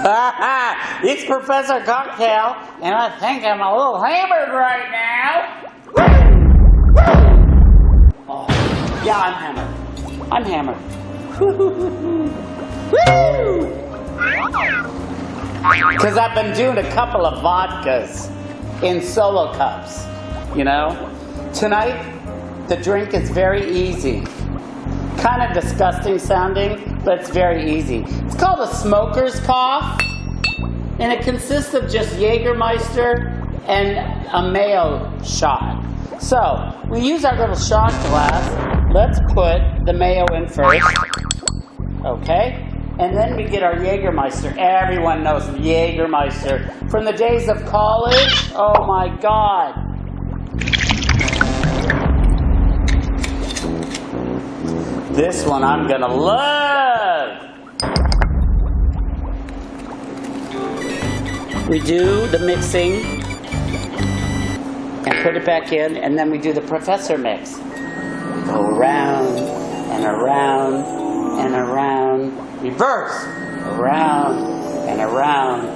It's Professor Cocktail, and I think I'm a little hammered right now. Oh, yeah, I'm hammered. I'm hammered. Because I've been doing a couple of vodkas in solo cups, you know? Tonight, the drink is very easy. Kind of disgusting sounding, but it's very easy. It's called a smoker's cough, and it consists of just Jagermeister and a mayo shot. So, we use our little shot glass. Let's put the mayo in first, okay? And then we get our Jagermeister. Everyone knows Jagermeister. From the days of college, oh my God. This one I'm gonna love. We do the mixing and put it back in, and then we do the professor mix. Go around and around and around, reverse, around and around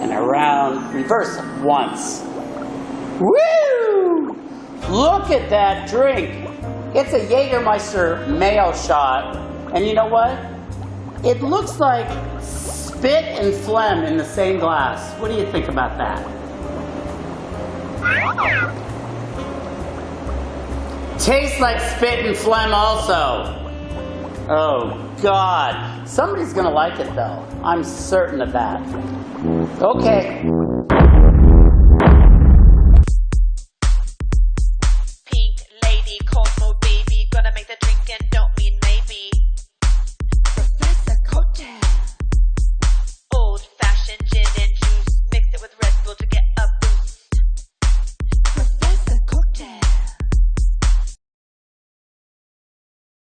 and around, reverse once. Woo! Look at that drink. It's a Jagermeister mayo shot, and you know what? It looks like spit and phlegm in the same glass. What do you think about that? Tastes like spit and phlegm also. Oh, God. Somebody's gonna like it, though. I'm certain of that. Okay.